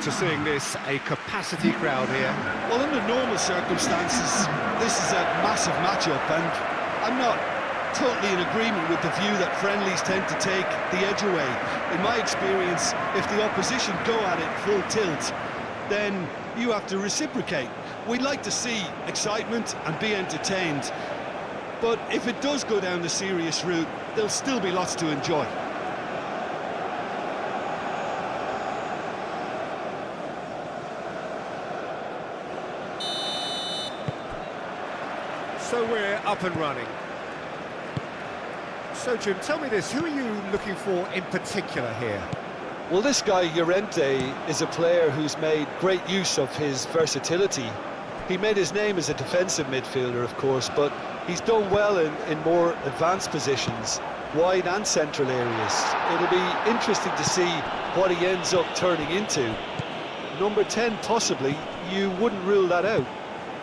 to seeing this, a capacity crowd here. Well, under normal circumstances, this is a massive matchup, and I'm not totally in agreement with the view that friendlies tend to take the edge away. In my experience, if the opposition go at it full tilt, then you have to reciprocate. We'd like to see excitement and be entertained, but if it does go down the serious route, there'll still be lots to enjoy. So we're up and running. So Jim, tell me this, who are you looking for in particular here? Well, this guy, Llorente, is a player who's made great use of his versatility. He made his name as a defensive midfielder, of course, but he's done well in more advanced positions, wide and central areas. It'll be interesting to see what he ends up turning into. Number 10, possibly, you wouldn't rule that out.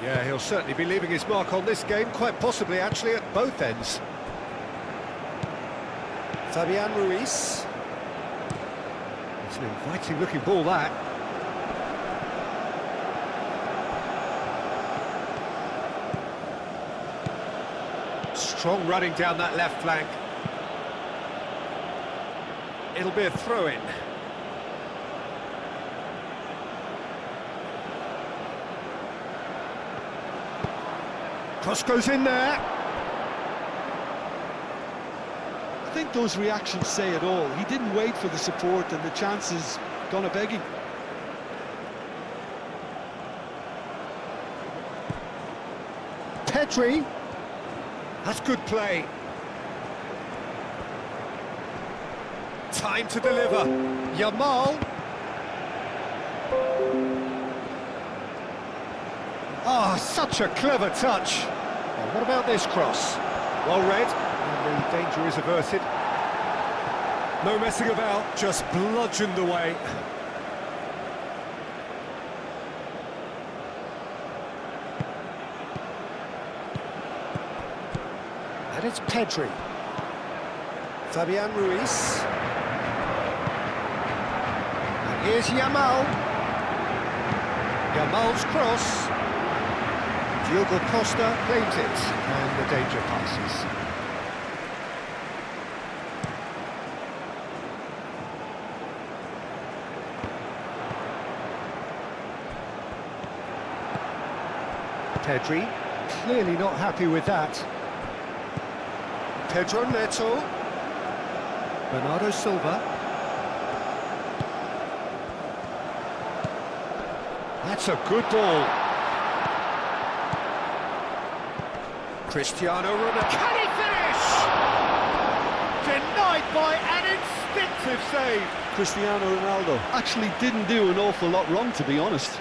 Yeah, he'll certainly be leaving his mark on this game, quite possibly actually at both ends. Fabian Ruiz. It's an inviting looking ball, that. Strong running down that left flank. It'll be a throw-in. Cross goes in there. I think those reactions say it all. He didn't wait for the support, and the chances gone a-begging. Pedri. That's good play. Time to deliver. Yamal. Ah, such a clever touch. Well, what about this cross? Well read, and the danger is averted. No messing about, just bludgeoned away. And it's Pedri. Fabian Ruiz. And here's Yamal. Yamal's cross. Diogo Costa claims it, and the danger passes. Pedri, clearly not happy with that. Pedro Neto. Bernardo Silva. That's a good ball. Cristiano Ronaldo. Can he finish? Denied by an instinctive save. Cristiano Ronaldo actually didn't do an awful lot wrong, to be honest.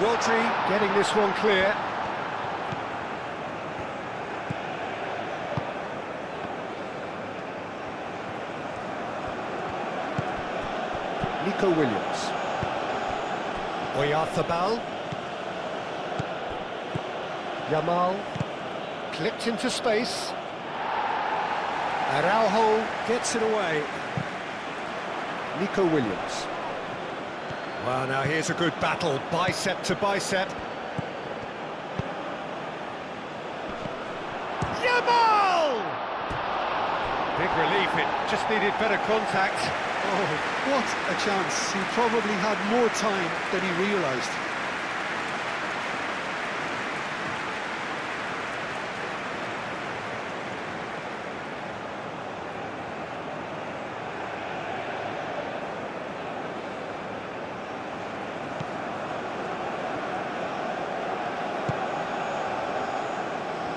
Rodri getting this one clear. Nico Williams. Oyarzabal. Yamal. Clipped into space. Araujo gets it away. Nico Williams. Well, now here's a good battle, bicep to bicep. Yamal! Big relief, it just needed better contact. Oh, what a chance. He probably had more time than he realised.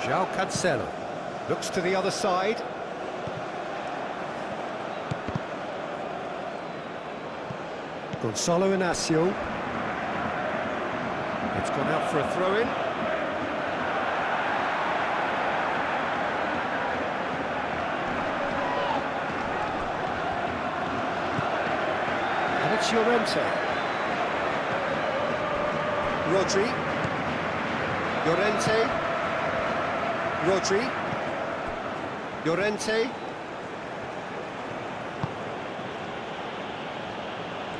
João Cancelo looks to the other side. Gonzalo Inacio. It's gone out for a throw-in. And it's Llorente. Rodri. Llorente. Rodri. Llorente.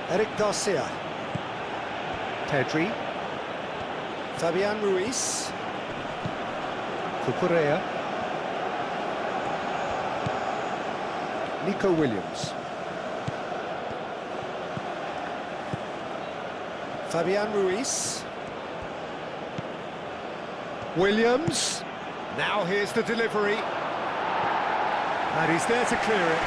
Eric Garcia. Pedri. Fabian Ruiz. Cucurella. Nico Williams. Fabian Ruiz. Williams. Now here's the delivery. And he's there to clear it.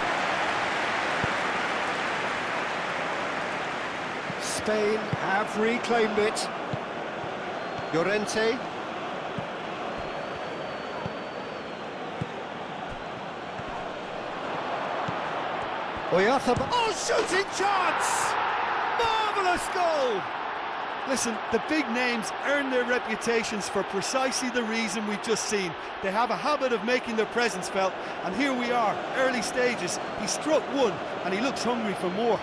Spain have reclaimed it. Llorente. Oyarzabal. Oh, shooting chance! Marvellous goal! Listen, the big names earn their reputations for precisely the reason we've just seen. They have a habit of making their presence felt, and here we are, early stages. He struck one, and he looks hungry for more.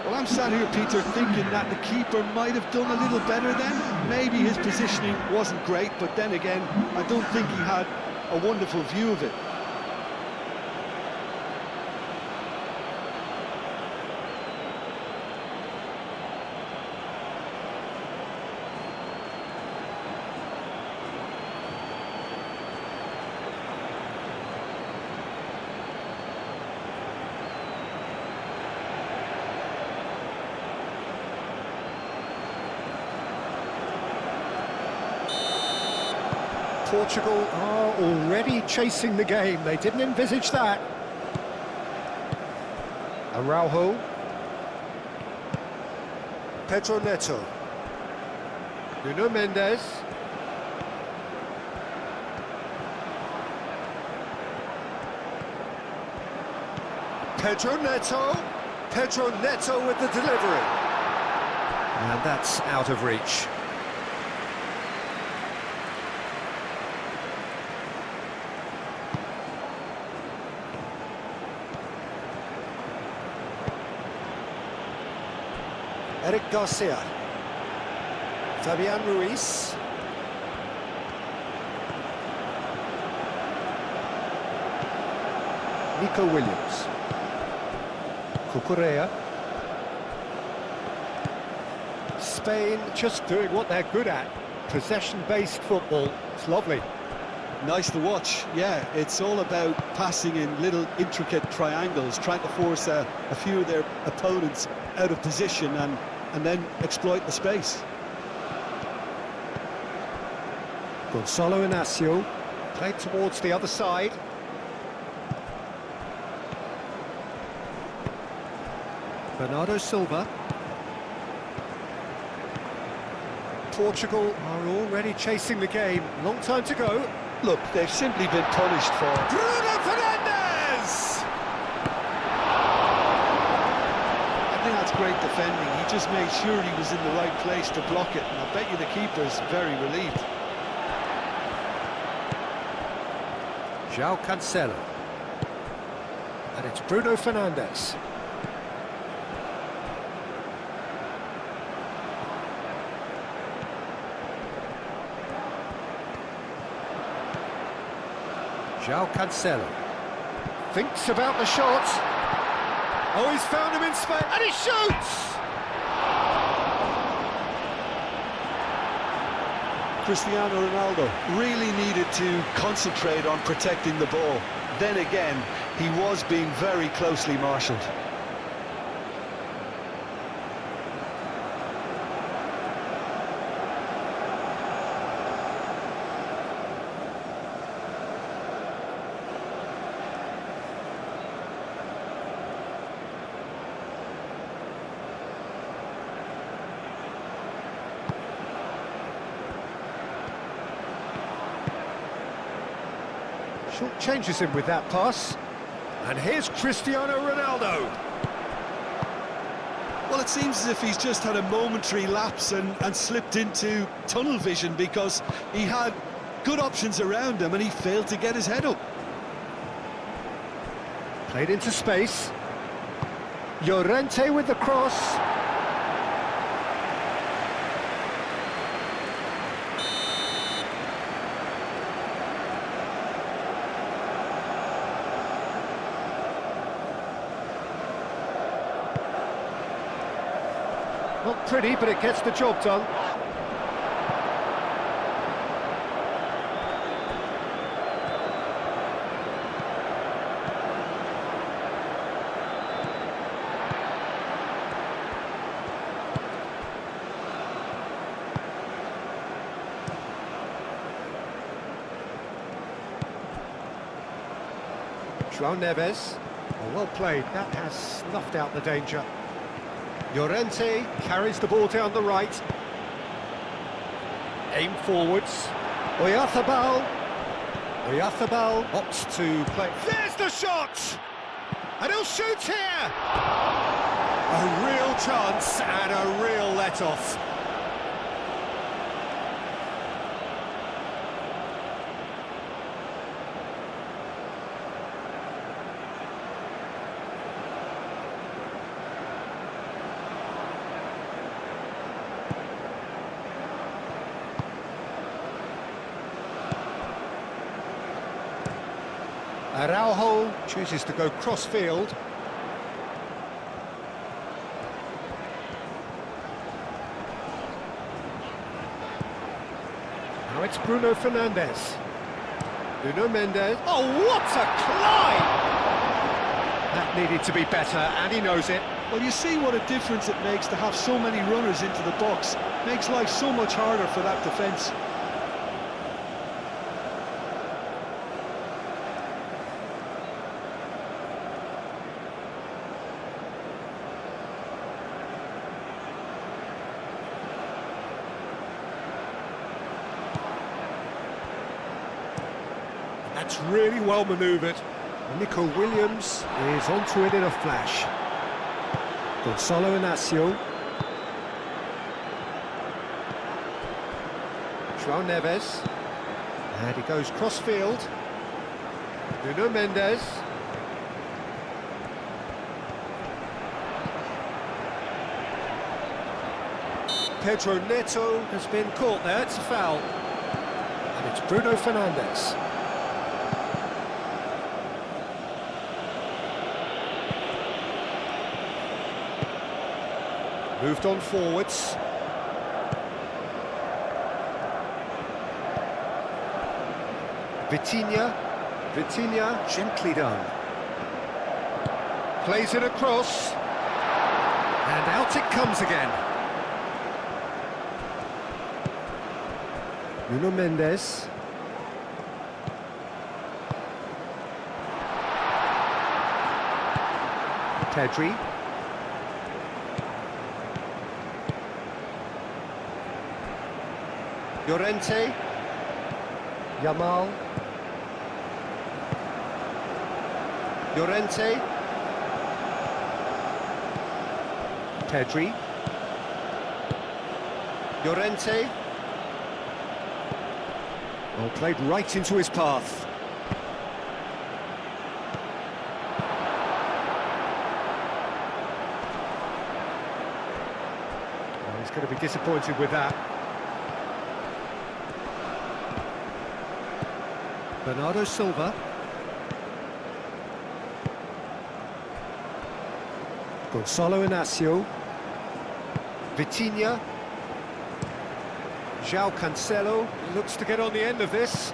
Well, I'm sat here, Peter, thinking that the keeper might have done a little better then. Maybe his positioning wasn't great, but then again, I don't think he had a wonderful view of it. Portugal are already chasing the game. They didn't envisage that. Araujo. Pedro Neto. Nuno Mendes. Pedro Neto. Pedro Neto with the delivery. And that's out of reach. Eric Garcia. Fabian Ruiz. Nico Williams. Cucurella. Spain just doing what they're good at. Possession-based football. It's lovely. Nice to watch, yeah. It's all about passing in little intricate triangles, trying to force a few of their opponents out of position and then exploit the space. Gonzalo Inacio played towards the other side. Bernardo Silva. Portugal are already chasing the game. Long time to go. Look, they've simply been punished for... Bruno Fernandes! I think that's great defending. He just made sure he was in the right place to block it, and I bet you the keeper's very relieved. João Cancelo. And it's Bruno Fernandes. João Cancelo. Thinks about the shot. Oh, he's found him in space, and he shoots! Cristiano Ronaldo really needed to concentrate on protecting the ball. Then again, he was being very closely marshalled. Short changes him with that pass. And here's Cristiano Ronaldo. Well, it seems as if he's just had a momentary lapse and slipped into tunnel vision, because he had good options around him and he failed to get his head up. Played into space. Llorente with the cross. Not pretty, but it gets the job done. João Neves. Oh, well played. That has snuffed out the danger. Llorente carries the ball down the right. Aim forwards. Oyarzabal opts to play. There's the shot! And he'll shoot here! A real chance and a real let-off. Araujo chooses to go cross-field. Now it's Bruno Fernandes. Bruno Mendes. Oh, what a climb! That needed to be better, and he knows it. Well, you see what a difference it makes to have so many runners into the box. Makes life so much harder for that defence. That's really well manoeuvred. Nico Williams is onto it in a flash. Gonzalo Inacio. João Neves. And he goes cross-field. Nuno Mendes. Pedro Neto has been caught there, it's a foul. And it's Bruno Fernandes. Moved on forwards. Vitinha, gently done. Plays it across. And out it comes again. Nuno Mendes. Pedri. Llorente, Yamal, Llorente, Pedri, Llorente. Well, played right into his path. Well, he's going to be disappointed with that. Bernardo Silva. Gonzalo Inacio. Vitinha. João Cancelo looks to get on the end of this.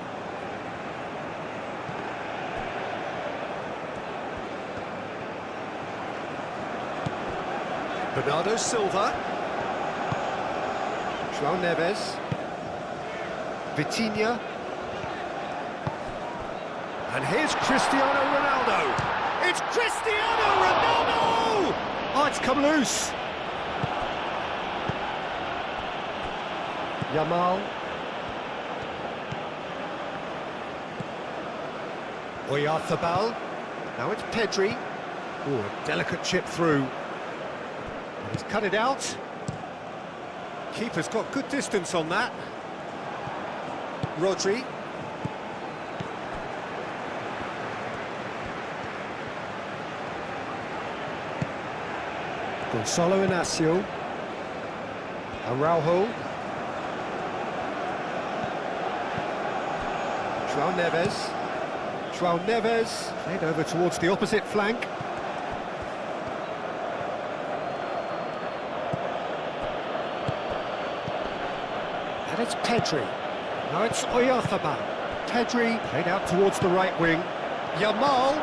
Bernardo Silva. João Neves. Vitinha. And here's Cristiano Ronaldo. It's Cristiano Ronaldo! Oh, it's come loose. Yamal. Oyarzabal. Now it's Pedri. Oh, a delicate chip through. And he's cut it out. Keeper's got good distance on that. Rodri. Gonzalo Inacio. Araujo. João Neves. João Neves. Played over towards the opposite flank. And it's Pedri. Now it's Oyarzabal. Pedri played out towards the right wing. Yamal.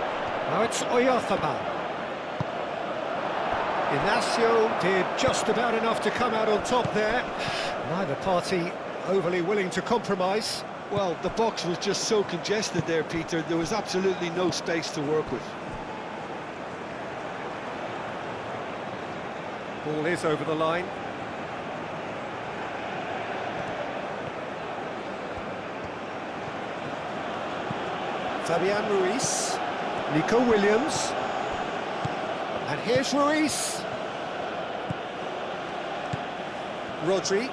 Now it's Oyarzabal. Inacio did just about enough to come out on top there. Neither party overly willing to compromise. Well, the box was just so congested there, Peter. There was absolutely no space to work with. Ball is over the line. Fabian Ruiz. Nico Williams. And here's Ruiz. Rodri.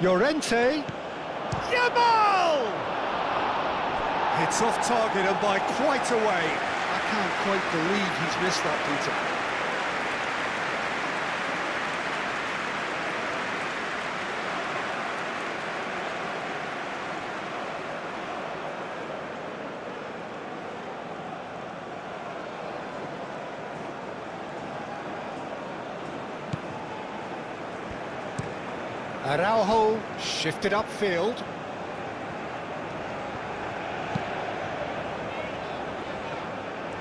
Llorente. Yamal! Hits off target and by quite a way. I can't quite believe he's missed that, Peter. Araujo shifted upfield.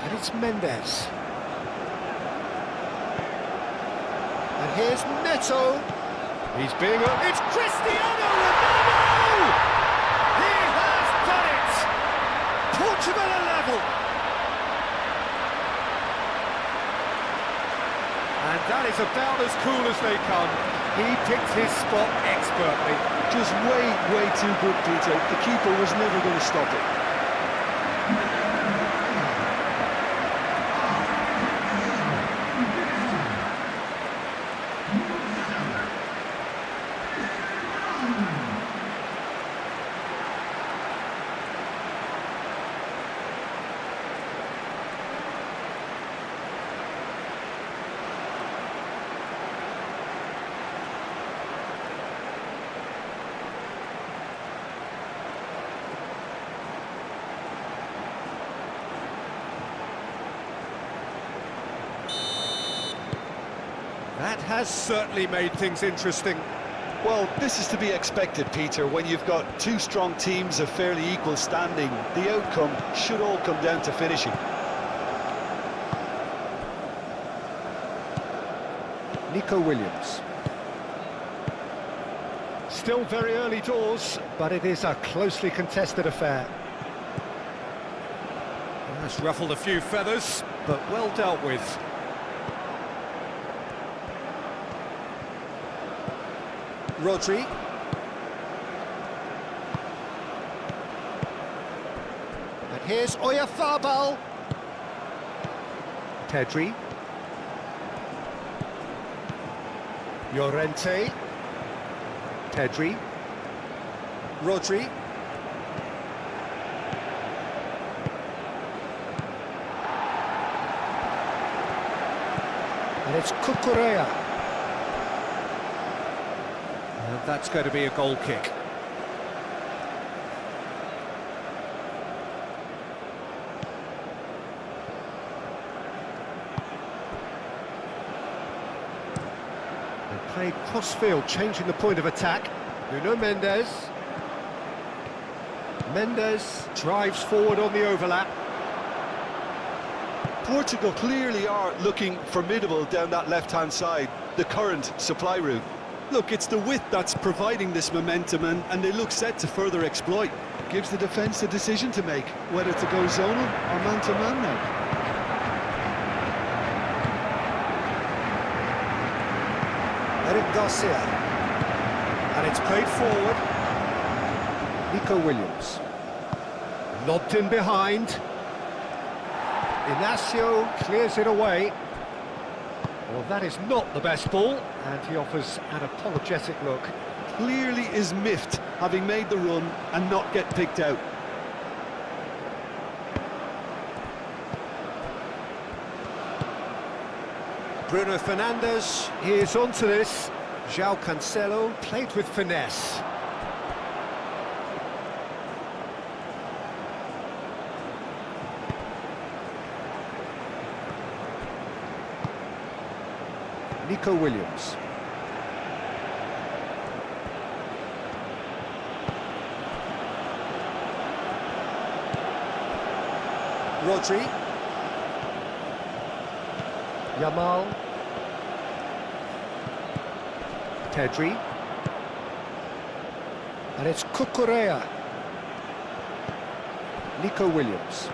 And it's Mendes. And here's Neto. He's being... It's Cristiano Ronaldo! He has done it! Portugal are level. And that is about as cool as they come. He picked his spot expertly. Just way too good, Peter. The keeper was never going to stop it. That has certainly made things interesting. Well, this is to be expected, Peter. When you've got two strong teams of fairly equal standing, the outcome should all come down to finishing. Nico Williams. Still very early doors, but it is a closely contested affair. That's ruffled a few feathers, but well dealt with. Rodri. And here's Oyarzabal. Pedri. Llorente. Pedri. Rodri. And it's Cucurella. And that's going to be a goal kick. They played cross-field, changing the point of attack. Nuno Mendes. Mendes drives forward on the overlap. Portugal clearly are looking formidable down that left-hand side, the current supply route. Look, it's the width that's providing this momentum, and they look set to further exploit. Gives the defence a decision to make, whether to go zonal or man-to-man now. Eric Garcia. And it's played forward. Nico Williams. Lobbed in behind. Inacio clears it away. Well, that is not the best ball, and he offers an apologetic look. Clearly is miffed, having made the run and not get picked out. Bruno Fernandes is onto this. João Cancelo played with finesse. Nico Williams. Rodri. Yamal. Pedri. And it's Cucurella. Nico Williams.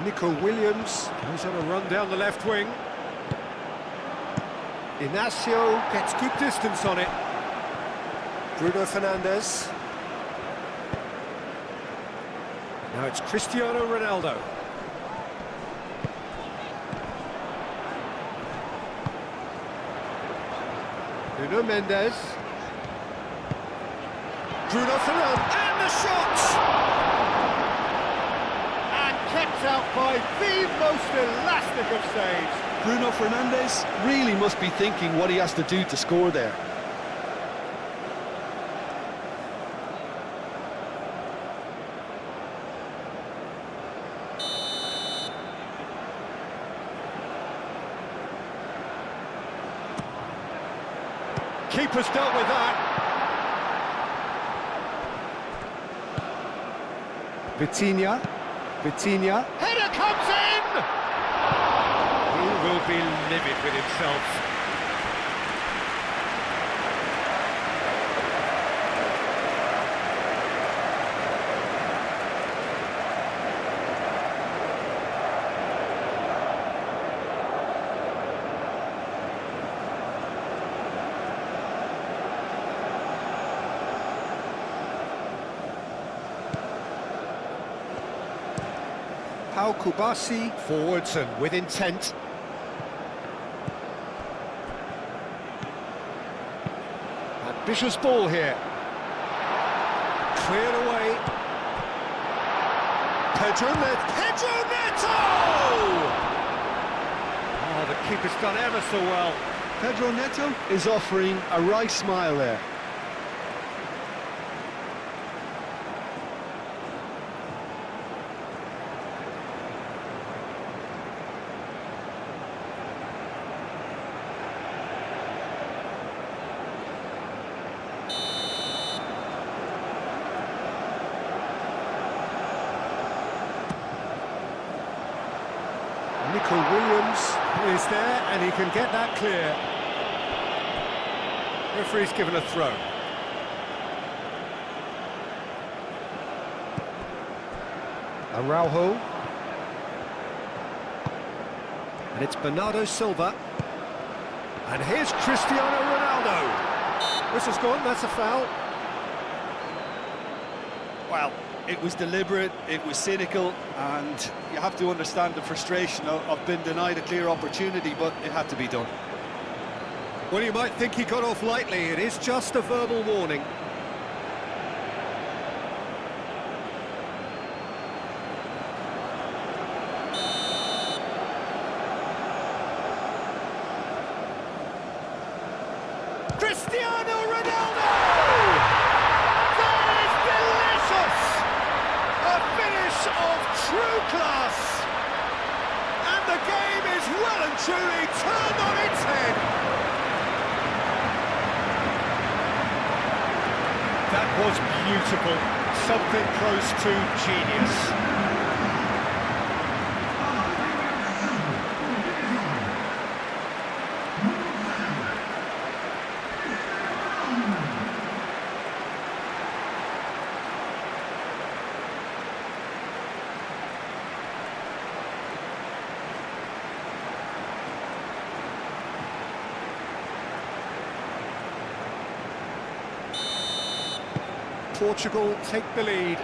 Nico Williams goes on a run down the left wing. Inacio gets good distance on it. Bruno Fernandes. Now it's Cristiano Ronaldo. Nuno Mendes. Bruno Fernandes. And the shot! And kept out by the most elastic of saves. Bruno Fernandes really must be thinking what he has to do to score there. Keeper's dealt with that. Vitinha. Header comes in! He will be livid with himself. Pau Kubasi forwards and with intent. Ambitious ball here. Cleared away. Pedro Neto! Oh, the keeper's done ever so well. Pedro Neto is offering a right smile there. Nico Williams is there and he can get that clear. Referee's given a throw. Araujo. And it's Bernardo Silva. And here's Cristiano Ronaldo. Whistle's gone, that's a foul. Well, it was deliberate, it was cynical, and you have to understand the frustration of being denied a clear opportunity, but it had to be done. Well, you might think he got off lightly. It is just a verbal warning. Cristiano Ronaldo! That is delicious! A finish of true class! And the game is well and truly turned on its head! That was beautiful. Something close to genius. Portugal take the lead.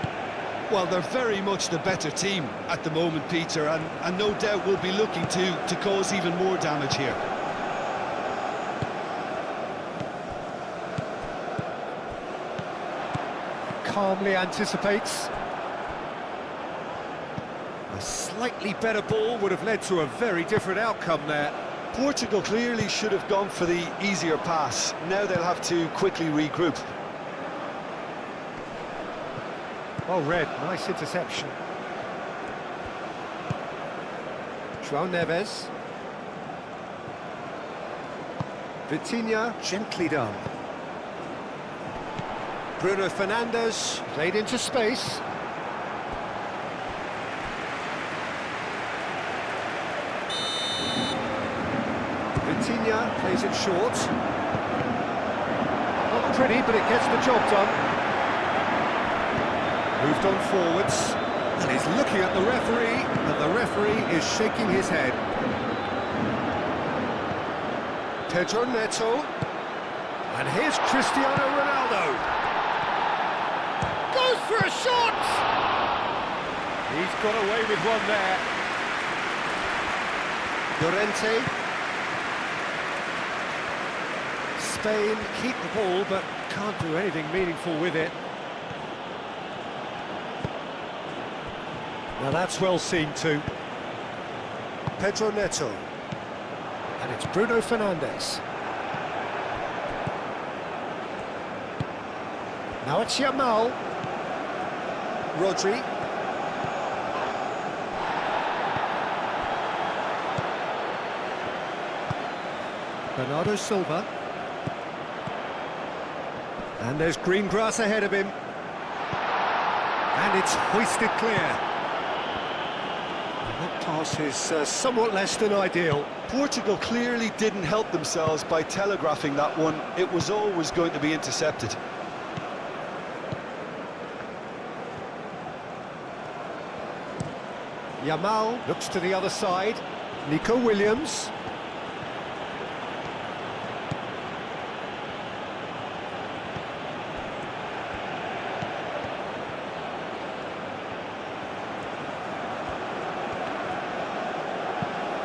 Well, they're very much the better team at the moment, Peter, and no doubt will be looking to cause even more damage here. Calmly anticipates. A slightly better ball would have led to a very different outcome there. Portugal clearly should have gone for the easier pass. Now they'll have to quickly regroup. Well read, nice interception. João Neves. Vitinha, gently done. Bruno Fernandes, played into space. Vitinha plays it short. Not pretty, but it gets the job done. Moved on forwards, and he's looking at the referee, and the referee is shaking his head. Pedro Neto, and here's Cristiano Ronaldo. Goes for a shot! He's got away with one there. Llorente. Spain keep the ball, but can't do anything meaningful with it. Now that's well seen too. Pedro Neto. And it's Bruno Fernandes. Now it's Yamal. Rodri. Bernardo Silva. And there's green grass ahead of him. And it's hoisted clear. That pass is somewhat less than ideal. Portugal clearly didn't help themselves by telegraphing that one. It was always going to be intercepted. Yamal looks to the other side. Nico Williams.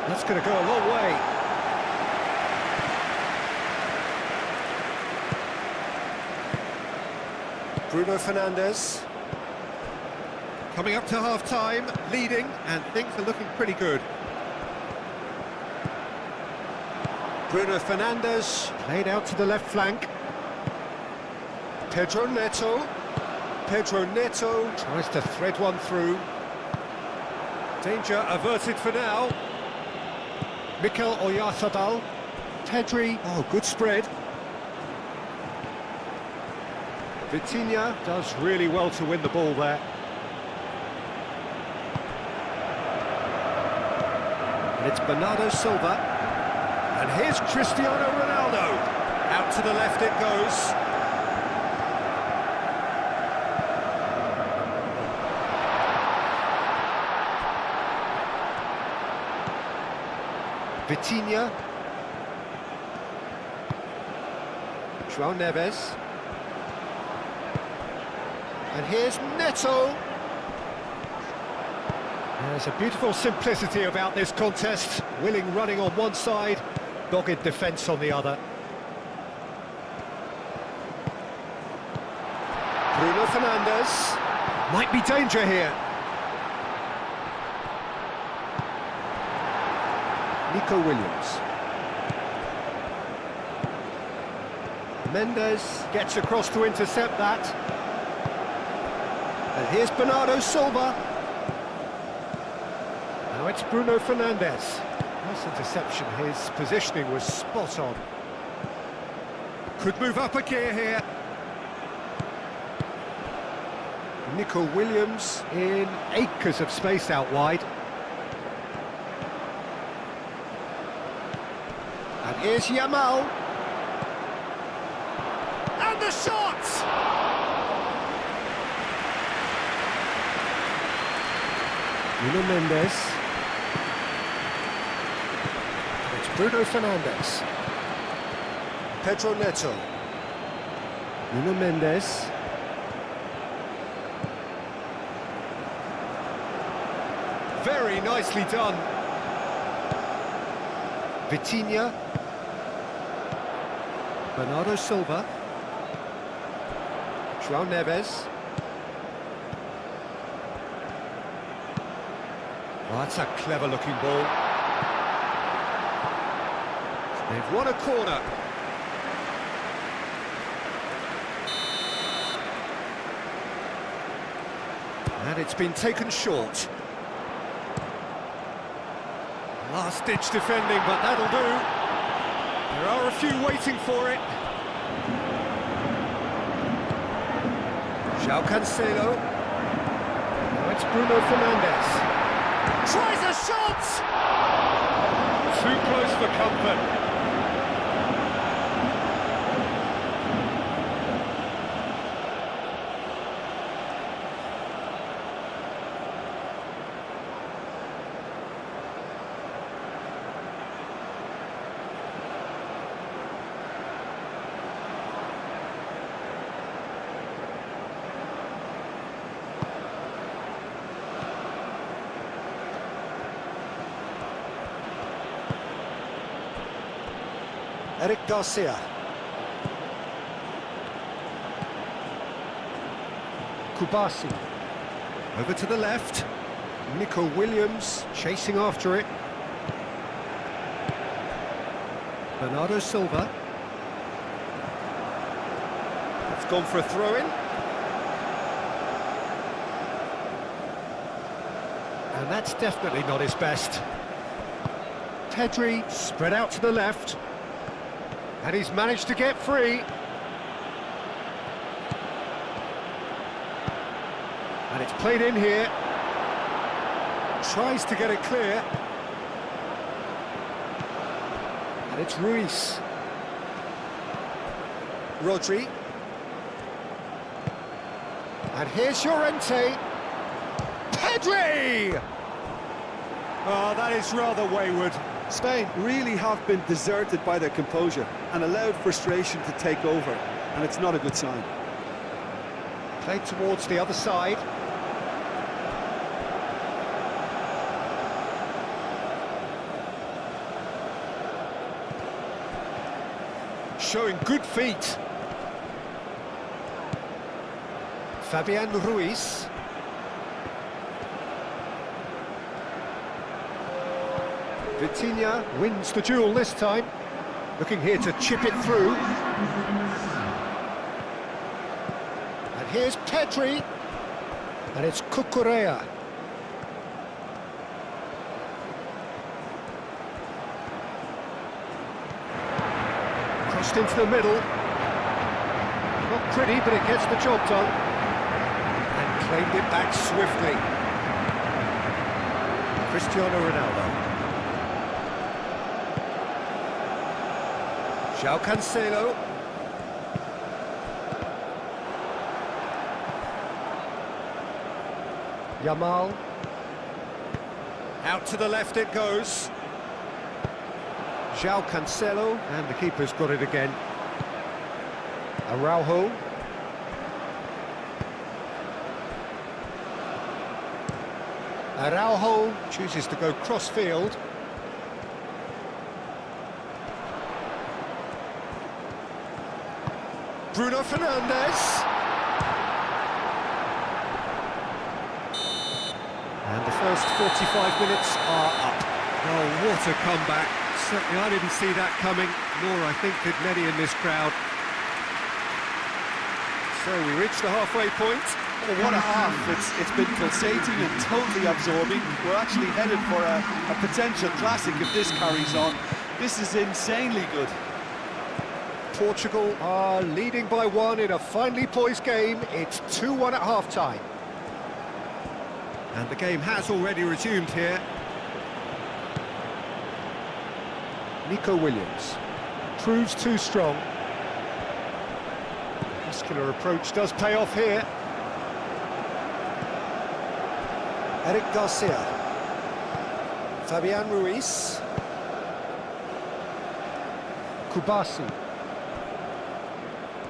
That's going to go a long way. Bruno Fernandes. Coming up to half-time, leading, and things are looking pretty good. Bruno Fernandes, played out to the left flank. Pedro Neto. Pedro Neto tries to thread one through. Danger averted for now. Mikel Oyarzabal. Pedri, oh, good spread. Vitinha does really well to win the ball there. And it's Bernardo Silva. And here's Cristiano Ronaldo. Out to the left it goes. Vitinha. João Neves. And here's Neto. There's a beautiful simplicity about this contest. Willing running on one side, dogged defence on the other. Bruno Fernandes. Might be danger here. Nico Williams. Mendes gets across to intercept that. And here's Bernardo Silva. Now it's Bruno Fernandes. Nice interception, his positioning was spot on. Could move up a gear here. Nico Williams in acres of space out wide. And here's Yamal. And the shot! Nuno Mendes. And it's Bruno Fernandes. Pedro Neto. Nuno Mendes. Very nicely done. Vitinha. Bernardo Silva. João Neves. Oh, that's a clever looking ball. They've won a corner. And it's been taken short. Last-ditch defending, but that'll do. There are a few waiting for it. João Cancelo. Now it's Bruno Fernandes. Tries a shot! Too close for comfort. Eric Garcia. Kubasi. Over to the left. Nico Williams chasing after it. Bernardo Silva. It's gone for a throw-in. And that's definitely not his best. Pedri spread out to the left. And he's managed to get free. And it's played in here. Tries to get it clear. And it's Ruiz. Rodri. And here's Llorente. Pedri! Oh, that is rather wayward. Spain really have been deserted by their composure and allowed frustration to take over, and it's not a good sign. Played towards the other side. Showing good feet. Fabian Ruiz. Vitinha wins the duel this time, looking here to chip it through. And here's Pedri, and it's Cucurella. Crossed into the middle. Not pretty, but it gets the job done. And claimed it back swiftly. Cristiano Ronaldo. João Cancelo. Yamal. Out to the left it goes. João Cancelo, and the keeper's got it again. Araujo. Araujo chooses to go cross-field. Bruno Fernandes. And the first 45 minutes are up. Oh, what a comeback. Certainly I didn't see that coming, nor I think did many in this crowd. So we reach the halfway point. Well, what a half. It's been pulsating and totally absorbing. We're actually headed for a potential classic if this carries on. This is insanely good. Portugal are leading by 1 in a finely poised game. It's 2-1 at half-time. And the game has already resumed here. Nico Williams proves too strong. Muscular approach does pay off here. Eric Garcia. Fabian Ruiz. Kubasi.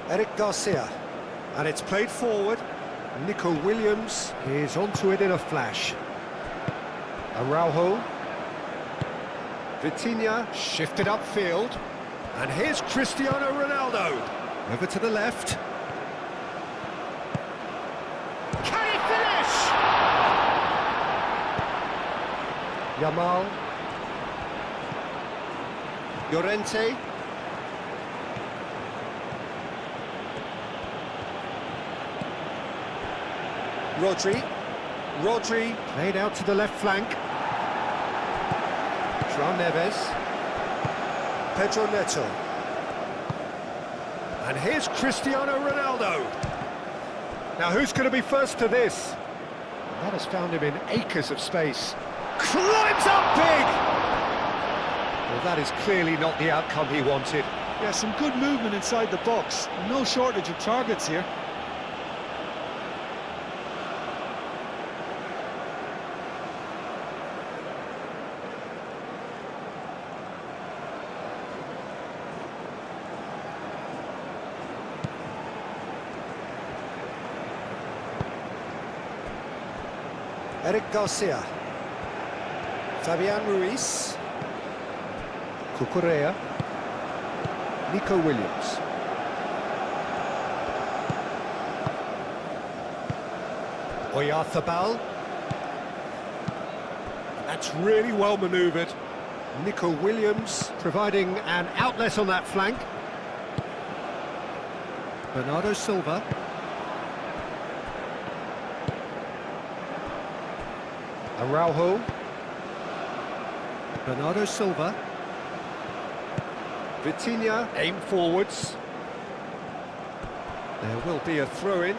Eric Garcia. And it's played forward. Nico Williams is onto it in a flash. Araujo. Vitinha shifted upfield. And here's Cristiano Ronaldo. Over to the left. Can he finish? Yamal. Llorente. Rodri played out to the left flank. João Neves. Pedro Neto. And here's Cristiano Ronaldo. Now who's going to be first to this? That has found him in acres of space. Climbs up big! Well, that is clearly not the outcome he wanted. Yeah, some good movement inside the box. No shortage of targets here. Eric Garcia. Fabian Ruiz. Cucurella. Nico Williams. Oyarzabal. That's really well manoeuvred. Nico Williams providing an outlet on that flank. Bernardo Silva. Araujo. Bernardo Silva. Vitinha aim forwards. There will be a throw-in.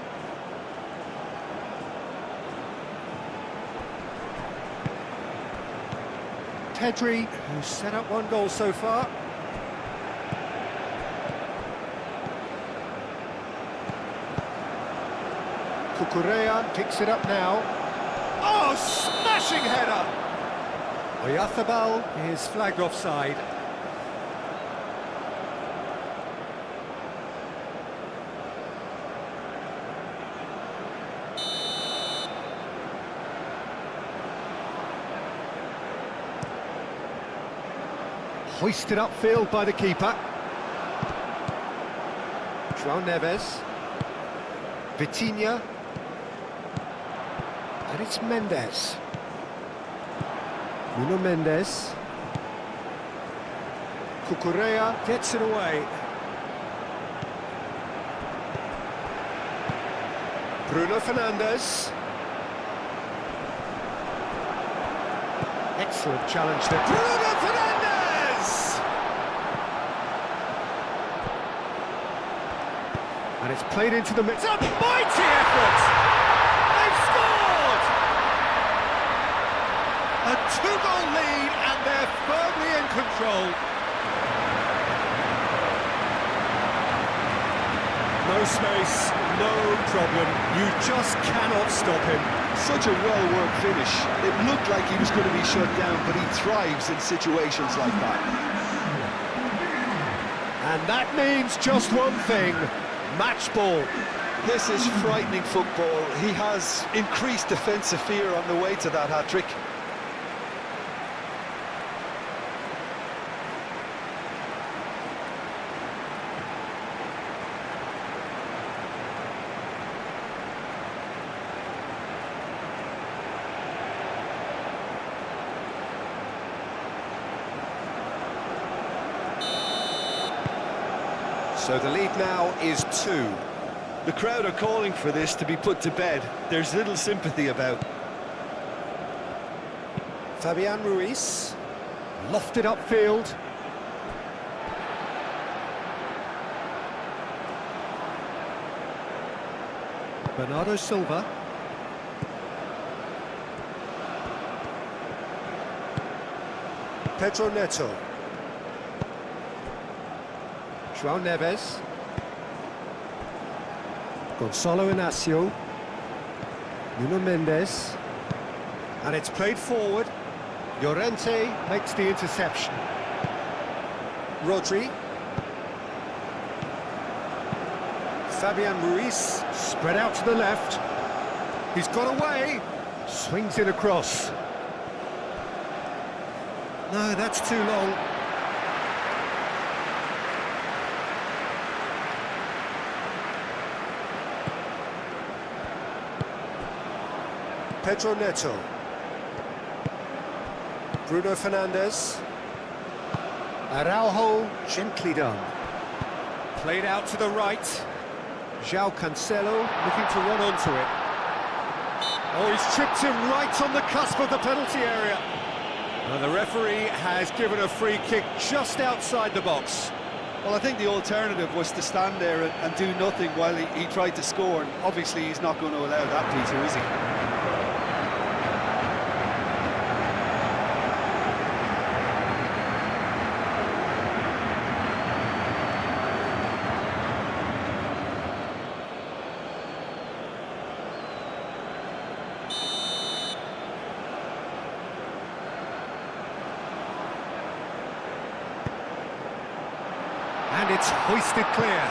Pedri, who's set up one goal so far. Cucurella picks it up now. Oh, smashing header! Oyarzabal is flagged offside. Hoisted upfield by the keeper. João Neves. Vitinha. And it's Mendes. Nuno Mendes. Cucurella gets it away. Bruno Fernandes. Excellent challenge there. Bruno Fernandes! And it's played into the mix. A mighty effort! A two-goal lead, and they're firmly in control. No space, no problem. You just cannot stop him. Such a well-worked finish. It looked like he was going to be shut down, but he thrives in situations like that. And that means just one thing, match ball. This is frightening football. He has increased defensive fear on the way to that hat-trick. So the lead now is 2. The crowd are calling for this to be put to bed. There's little sympathy about. Fabian Ruiz. Lofted upfield. Bernardo Silva. Pedro Neto. João Neves. Gonçalo Inácio. Nuno Mendes. And it's played forward. Llorente makes the interception. Rodri. Fabian Ruiz spread out to the left. He's got away. Swings it across. No, that's too long. Pedro Neto. Bruno Fernandes. Araujo, gently done. Played out to the right. João Cancelo looking to run onto it. Oh, he's tripped him right on the cusp of the penalty area. And the referee has given a free kick just outside the box. Well, I think the alternative was to stand there and do nothing while he tried to score, and obviously he's not going to allow that, Peter, is he? And it's hoisted clear.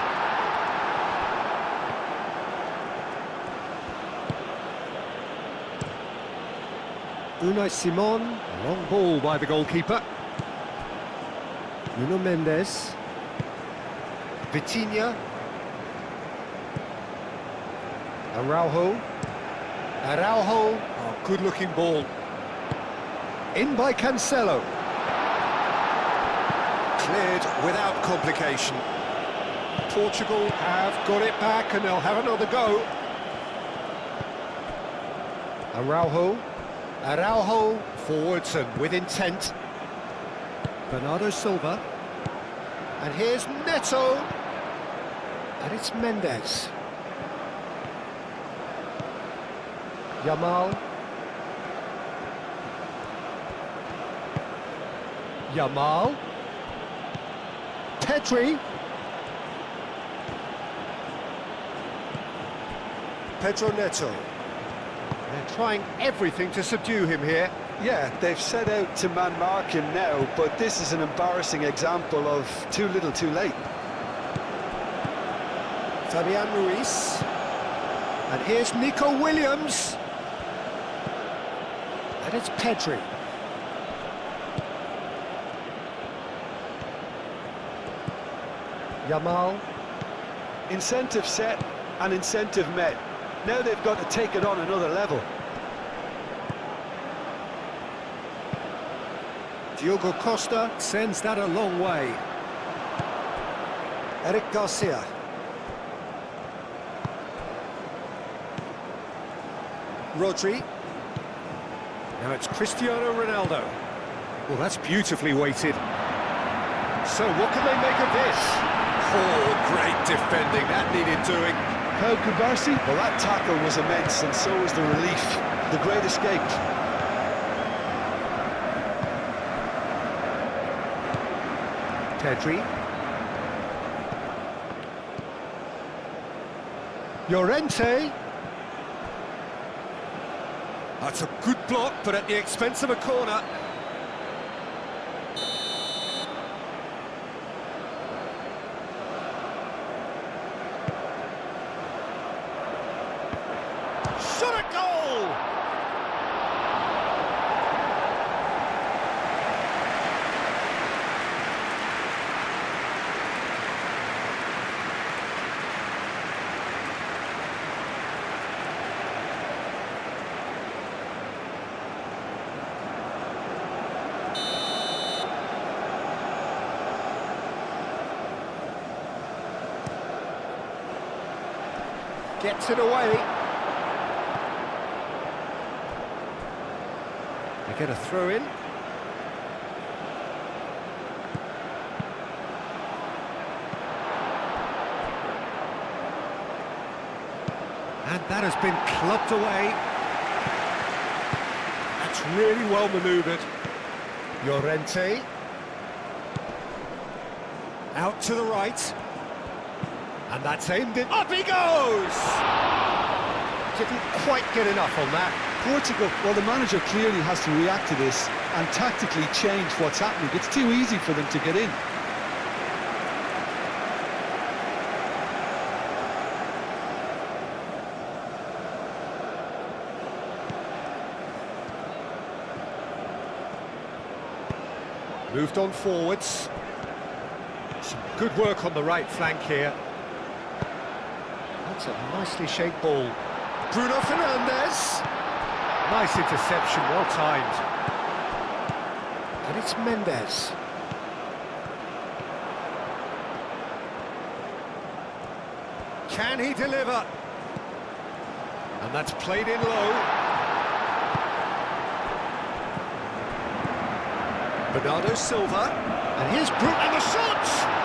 Unai Simon, long ball by the goalkeeper. Nuno Mendes. Vitinha. Araujo. Oh, good-looking ball. In by Cancelo. Cleared without complication. Portugal have got it back and they'll have another go. Araujo forwards and with intent. Bernardo Silva. And here's Neto. And it's Mendes. Yamal. Pedri. Pedro Neto. They're trying everything to subdue him here. Yeah, they've set out to man-mark him now, but this is an embarrassing example of too little too late. Fabian Ruiz. And here's Nico Williams. And it's Pedri. Yamal. Incentive set and incentive met. Now they've got to take it on another level. Diogo Costa sends that a long way. Eric Garcia. Rodri. Now it's Cristiano Ronaldo. Well, that's beautifully weighted. So what can they make of this? Oh, great defending, that needed doing. How could Barcy? Well, that tackle was immense, and so was the relief. The great escape. Pedri. Llorente. That's a good block, but at the expense of a corner. Shot a goal! Gets it away. They get a throw in. And that has been clubbed away. That's really well manoeuvred. Llorente. Out to the right. And that's aimed in. Up he goes! Didn't quite get enough on that. Portugal, well, the manager clearly has to react to this and tactically change what's happening. It's too easy for them to get in. Moved on forwards. Some good work on the right flank here. That's a nicely shaped ball. Bruno Fernandes. Nice interception, well timed. And it's Mendes. Can he deliver? And that's played in low. Bernardo Silva. And here's Bruno, and the shot!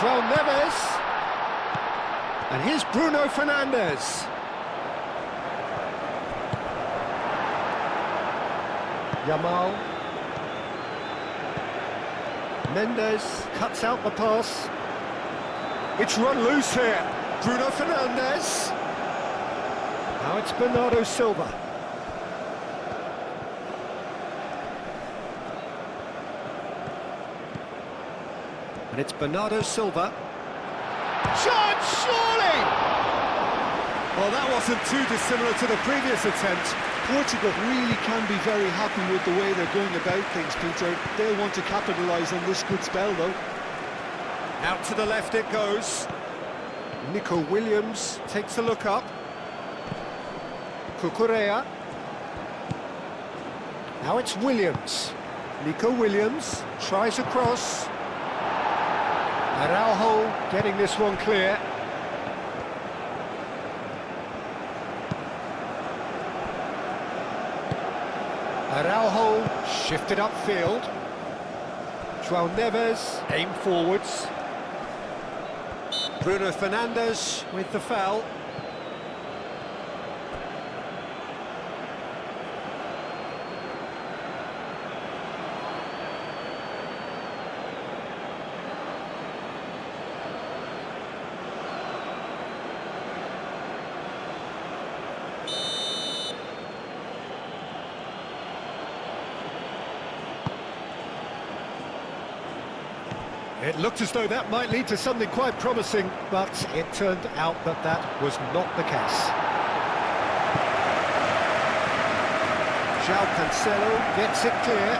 Neves, and here's Bruno Fernandes. Yamal. Mendes cuts out the pass. It's run loose here. Bruno Fernandes. Now it's Bernardo Silva. And it's Bernardo Silva. Shot, surely! Well, that wasn't too dissimilar to the previous attempt. Portugal really can be very happy with the way they're going about things, Peter. They'll want to capitalise on this good spell, though. Out to the left it goes. Nico Williams takes a look up. Cucurella. Now it's Williams. Nico Williams tries across. Araujo getting this one clear. Araujo shifted upfield. João Neves aim forwards. Bruno Fernandes with the foul. It looked as though that might lead to something quite promising, but it turned out that that was not the case. João Cancelo gets it clear.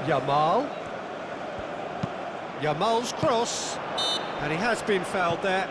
Yamal. Yamal's cross, and he has been fouled there.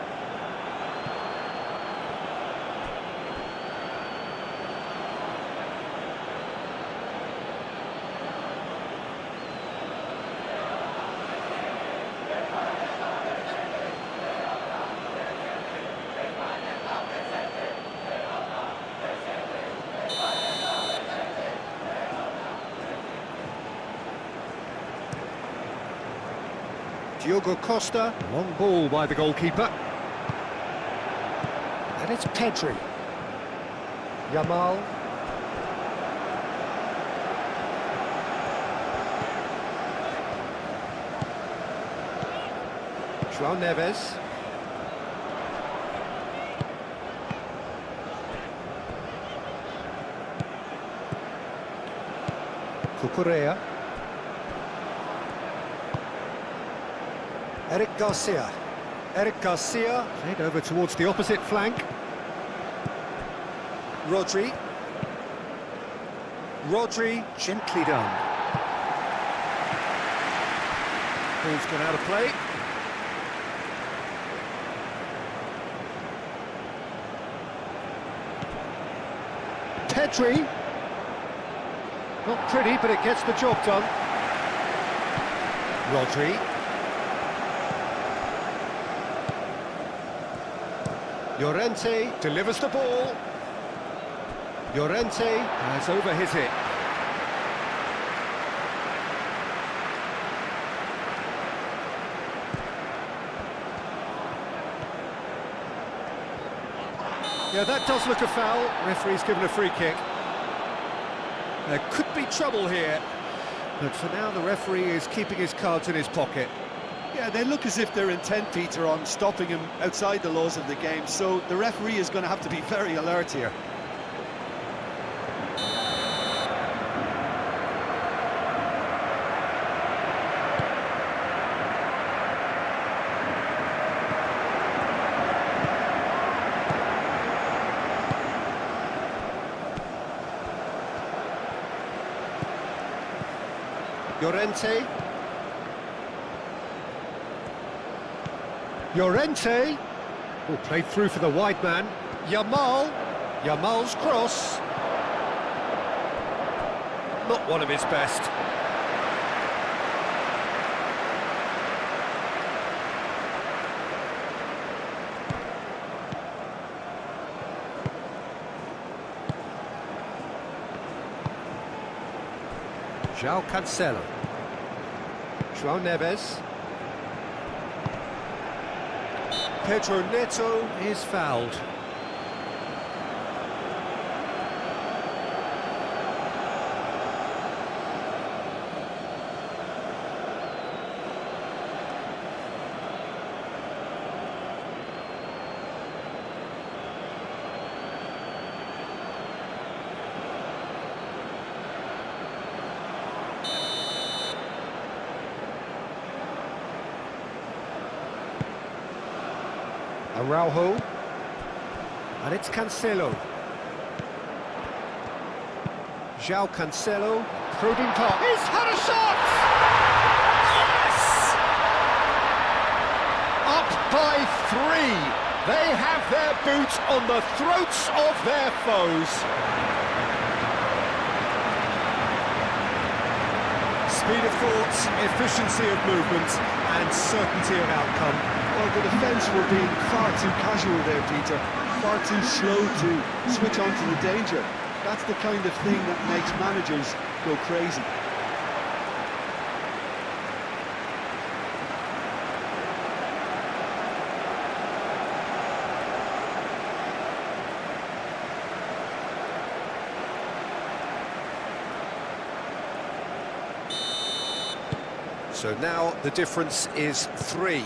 Diogo Costa, long ball by the goalkeeper. And it's Pedri. Yamal. João Neves. Cucurella. Eric Garcia. Eric Garcia played over towards the opposite flank. Rodri. Rodri, gently done. Ball's gone out of play. Pedri. Not pretty, but it gets the job done. Rodri. Llorente delivers the ball. Llorente has overhit it. Yeah, that does look a foul. Referee's given a free kick. There could be trouble here, but for now the referee is keeping his cards in his pocket. Yeah, they look as if they're intent, Peter, on stopping him outside the laws of the game, so the referee is going to have to be very alert here. Llorente. Llorente. Oh, played through for the wide man. Yamal. Yamal's cross. Not one of his best. João Cancelo. João Neves. Pedro Neto is fouled. Araujo, and it's Cancelo. João Cancelo, probing pass. He's had a shot! Yes! Up by 3. They have their boot on the throats of their foes. Speed of thought, efficiency of movement, and certainty of outcome. Well, the defence were being far too casual there, Peter. Far too slow to switch on to the danger. That's the kind of thing that makes managers go crazy. So now the difference is 3.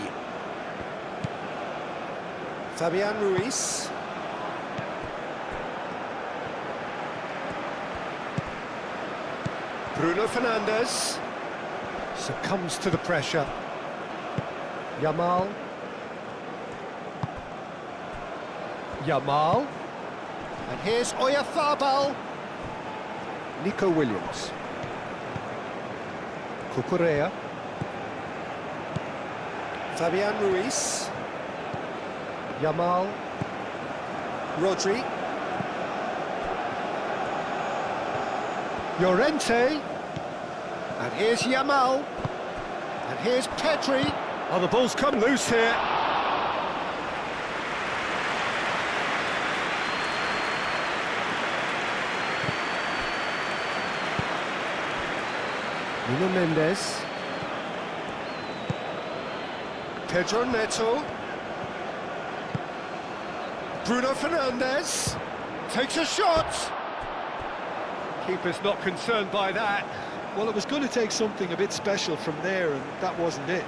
Fabian Ruiz. Bruno Fernandes succumbs to the pressure. Yamal. Yamal. And here's Oyarzabal. Nico Williams. Cucurella. Fabian Ruiz. Yamal. Rodri. Llorente. And here's Yamal. And here's Pedri. Oh, the ball's come loose here. Nuno Mendes. Pedro Neto. Bruno Fernandes takes a shot. Keeper's not concerned by that. Well, it was going to take something a bit special from there, and that wasn't it.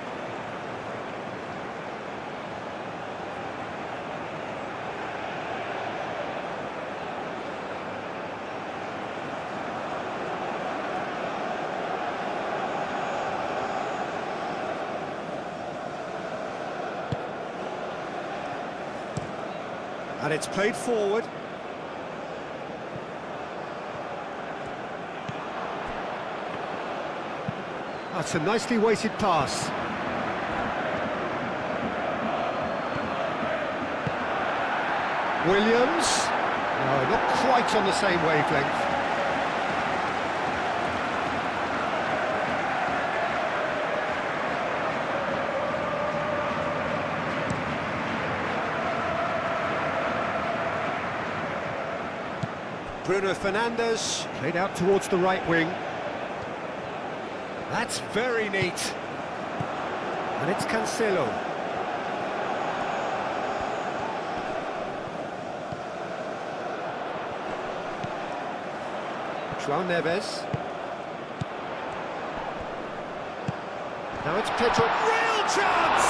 And it's played forward. That's a nicely weighted pass. Williams. No, not quite on the same wavelength. Bruno Fernandes, played out towards the right wing. That's very neat. And it's Cancelo. João Neves. Now it's Pedro. Real chance!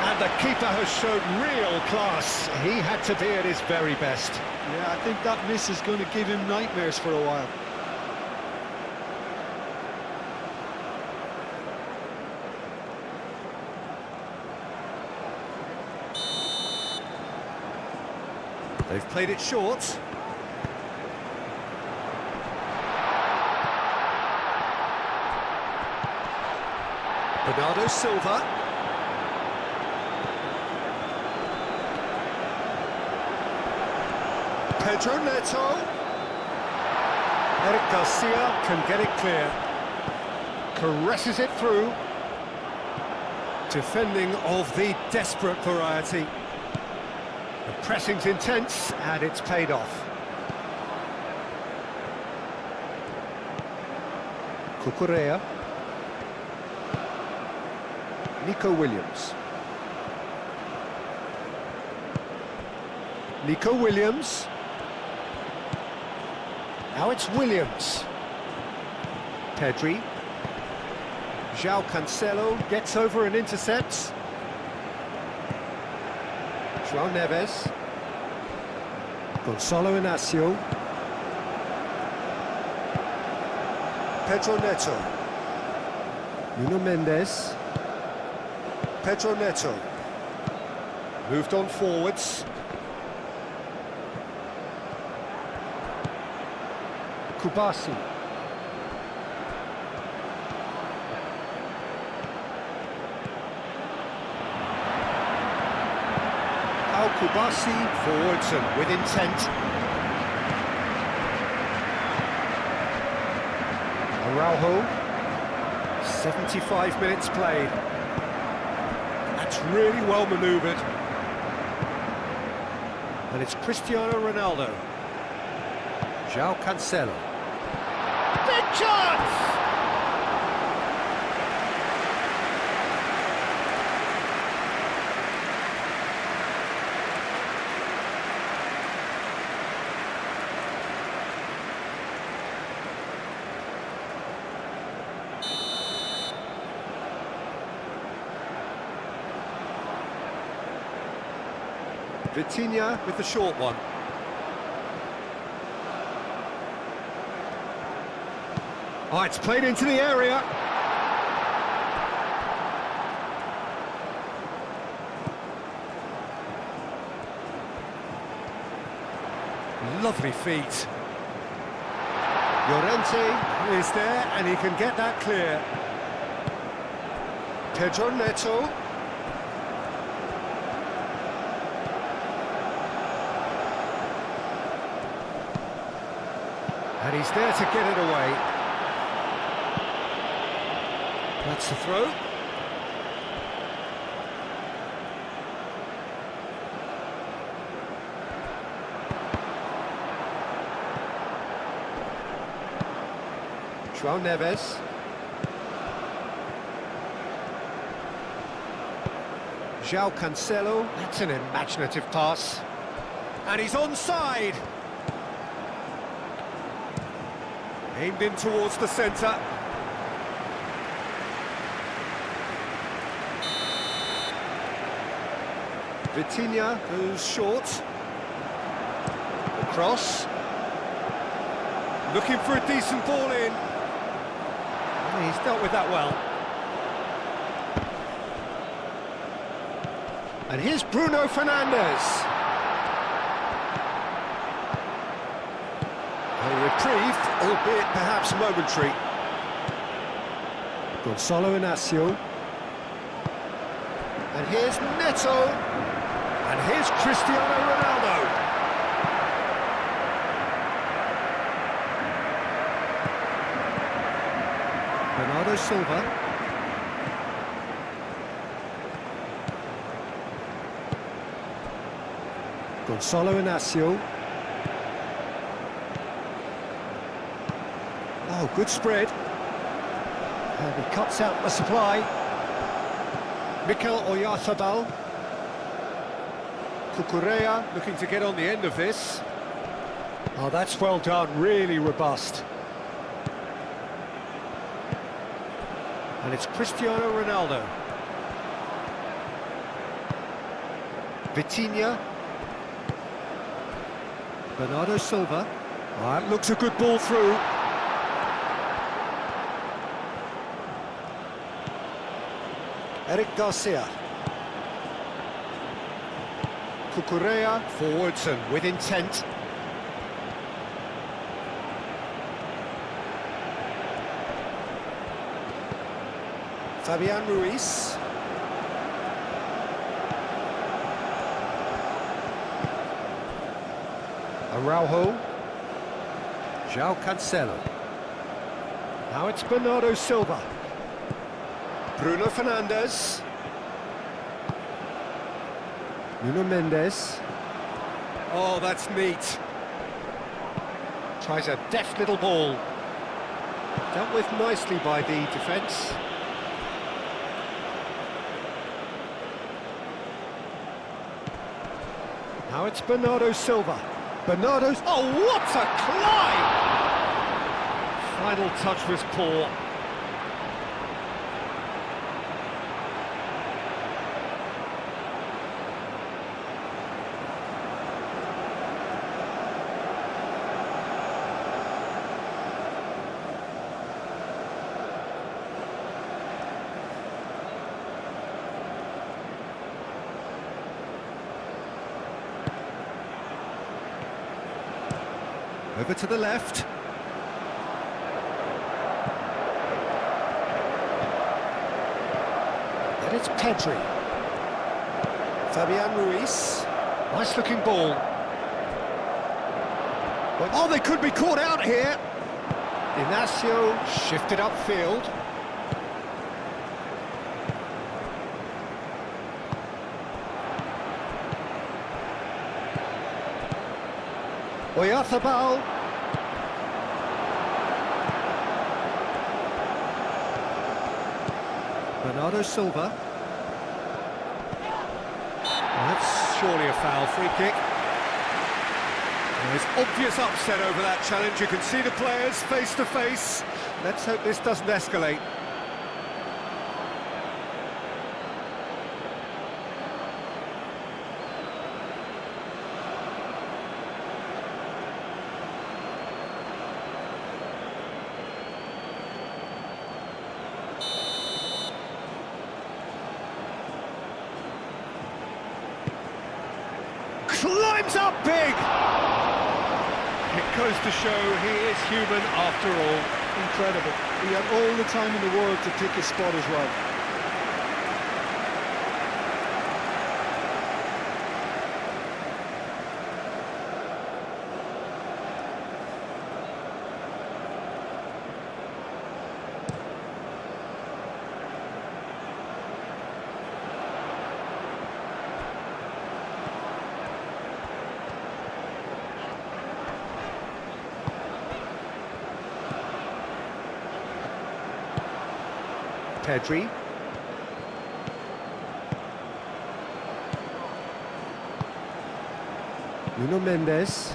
And the keeper has shown real class. He had to be at his very best. Yeah, I think that miss is going to give him nightmares for a while. They've played it short. Bernardo Silva. Pedro Neto. Eric Garcia can get it clear. Caresses it through. Defending of the desperate variety. The pressing's intense, and it's paid off. Cucurella. Nico Williams. Nico Williams. Now it's Williams. Pedri. João Cancelo gets over and intercepts. João Neves. Gonçalo Inácio. Pedro Neto. Nuno Mendes. Pedro Neto. Moved on forwards. Kubasi. Kubasi forwards and with intent. Araujo, 75 minutes played. That's really well manoeuvred. And it's Cristiano Ronaldo. João Cancelo. Big chance! Vitinha with the short one. Oh, it's played into the area. Lovely feet. Llorente is there and he can get that clear. Pedro Neto. And he's there to get it away. That's the throw. João Neves. João Cancelo. That's an imaginative pass. And he's onside. Aimed in towards the centre. Vitinha goes short. The cross. Looking for a decent ball in. And he's dealt with that well. And here's Bruno Fernandes. A reprieve, albeit perhaps momentary. Gonçalo Inácio. And here's Neto. And here's Cristiano Ronaldo. Bernardo Silva. Gonçalo Inácio. Oh, good spread. And he cuts out the supply. Mikel Oyarzabal. Cucurella looking to get on the end of this. Oh, that's well done, really robust. And it's Cristiano Ronaldo. Vitinha. Bernardo Silva. Oh, that looks a good ball through. Eric Garcia. Cucurella forwards and with intent. Fabian Ruiz. Araujo. João Cancelo. Now it's Bernardo Silva. Bruno Fernandes. Nuno Mendes. Oh, that's neat. Tries a deft little ball. Dealt with nicely by the defence. Now it's Bernardo Silva. Bernardo's... Oh, what a climb! Final touch was poor. Over to the left. And it's Pedri. Fabian Ruiz. Nice looking ball. Oh, they could be caught out here. Inacio shifted upfield. Oyarzabal. Bernardo Silva. That's surely a foul. Free kick. There's obvious upset over that challenge. You can see the players face to face. Let's hope this doesn't escalate. Climbs up big! It goes to show he is human after all. Incredible. He had all the time in the world to pick his spot as well. Pedri. Nuno Mendes.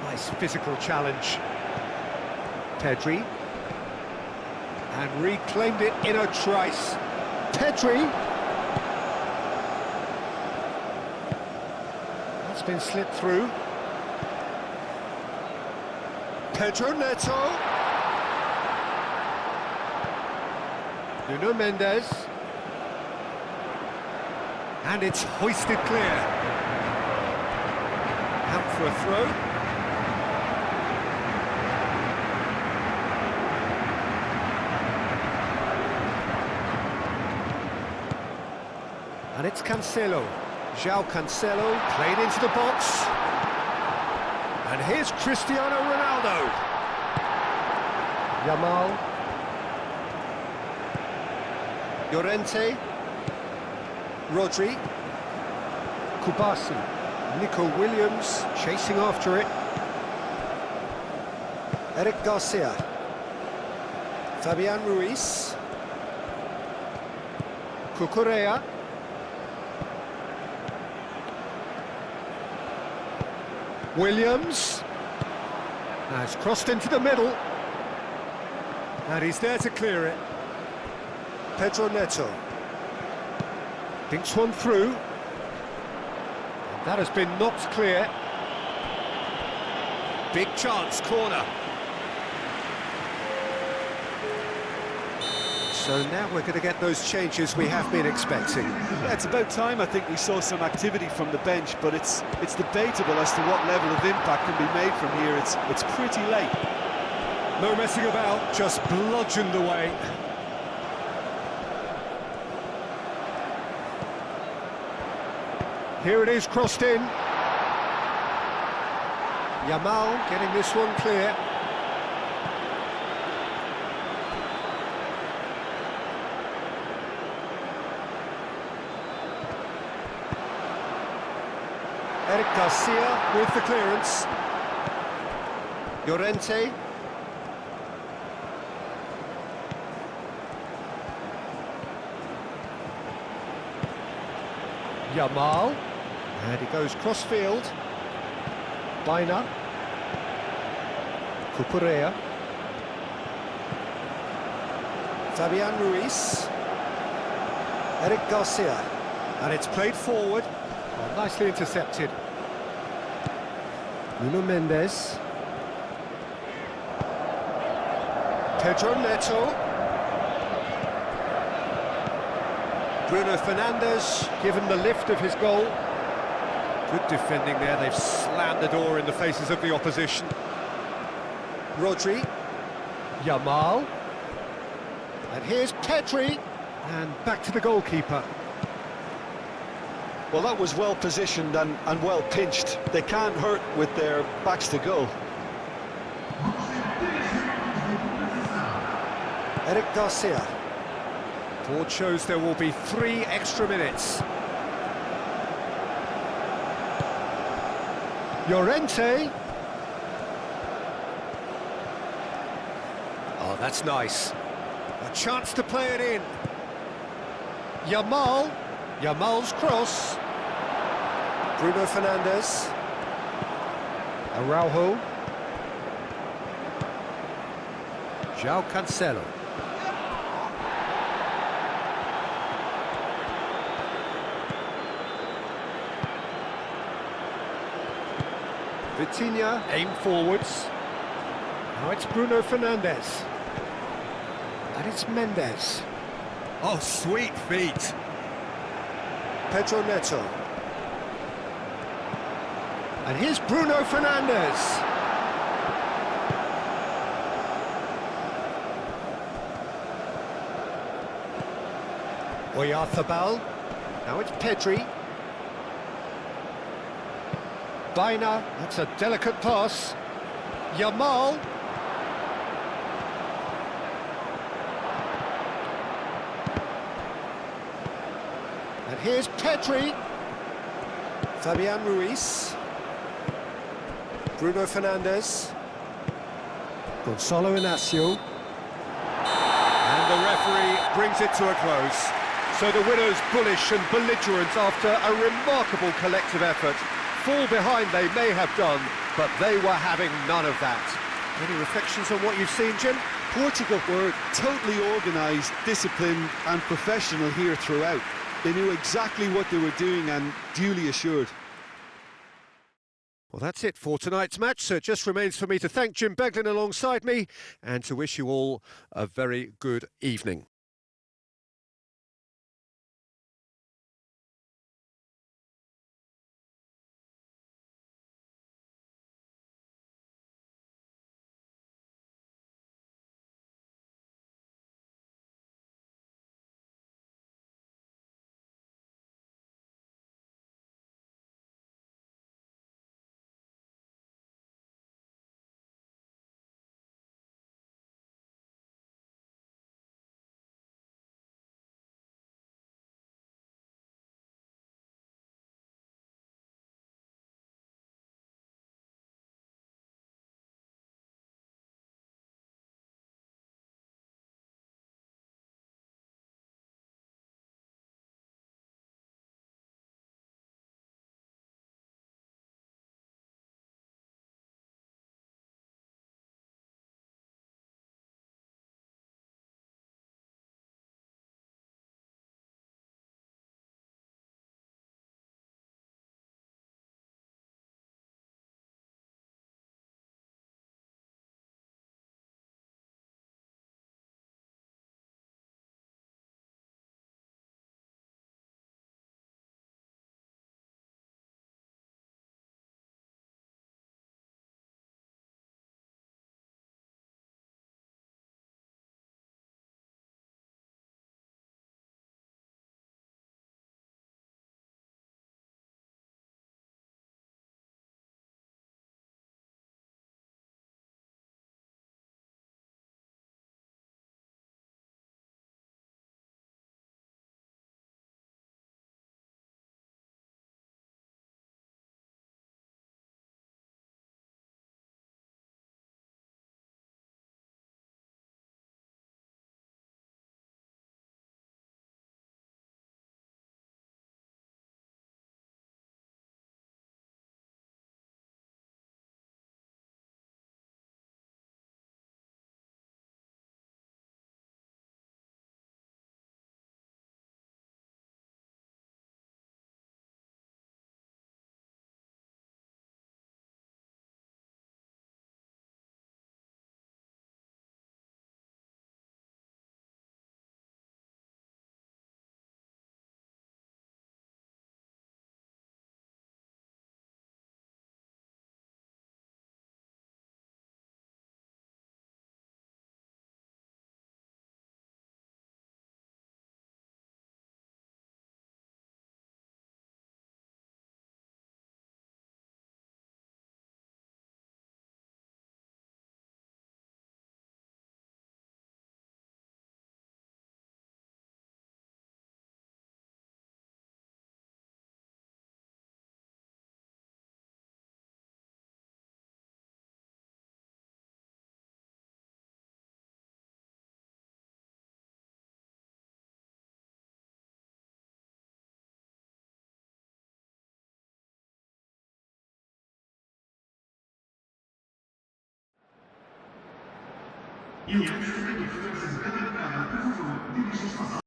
Nice physical challenge. Pedri. And reclaimed it in a trice. Pedri. That's been slipped through. Pedro Neto. Nuno Mendes. And it's hoisted clear. Out for a throw. And it's Cancelo. João Cancelo played into the box. And here's Cristiano Ronaldo. Yamal. Llorente. Rodri. Kubasi. Nico Williams chasing after it. Eric Garcia. Fabian Ruiz. Cucurella. Williams. Now it's crossed into the middle. And he's there to clear it. Pedro Neto. Dinks one through. And that has been knocked clear. Big chance, corner. So now we're going to get those changes we have been expecting. Yeah, it's about time I think we saw some activity from the bench, but it's debatable as to what level of impact can be made from here. It's pretty late. No messing about, just bludgeoned away. Here it is, crossed in. Yamal getting this one clear. Eric Garcia with the clearance. Llorente. Yamal. And he goes cross-field. Baina. Cucurella. Fabian Ruiz. Eric Garcia. And it's played forward. Oh, nicely intercepted. Nuno Mendes. Pedro Neto. Bruno Fernandes given the lift of his goal. Good defending there, they've slammed the door in the faces of the opposition. Rodri. Yamal. And here's Pedri. And back to the goalkeeper. Well, that was well positioned and well pinched. They can't hurt with their backs to goal. Eric Garcia. Board shows there will be 3 extra minutes. Llorente. Oh, that's nice. A chance to play it in. Yamal. Yamal's cross. Bruno Fernandes. Araujo. João Cancelo. Vitinha aim forwards. Now it's Bruno Fernandes. And it's Mendes. Oh, sweet feet. Pedro Neto. And here's Bruno Fernandes. Oyarzabal. Now it's Pedri. Baina, that's a delicate pass. Yamal. And here's Pedri. Fabian Ruiz. Bruno Fernandes. Gonzalo Inacio. And the referee brings it to a close. So the winners bullish and belligerent after a remarkable collective effort. Fall behind they may have done, but they were having none of that. Any reflections on what you've seen, Jim? Portugal were totally organised, disciplined and professional here throughout. They knew exactly what they were doing and duly assured. Well, that's it for tonight's match, so it just remains for me to thank Jim Beglin alongside me and to wish you all a very good evening.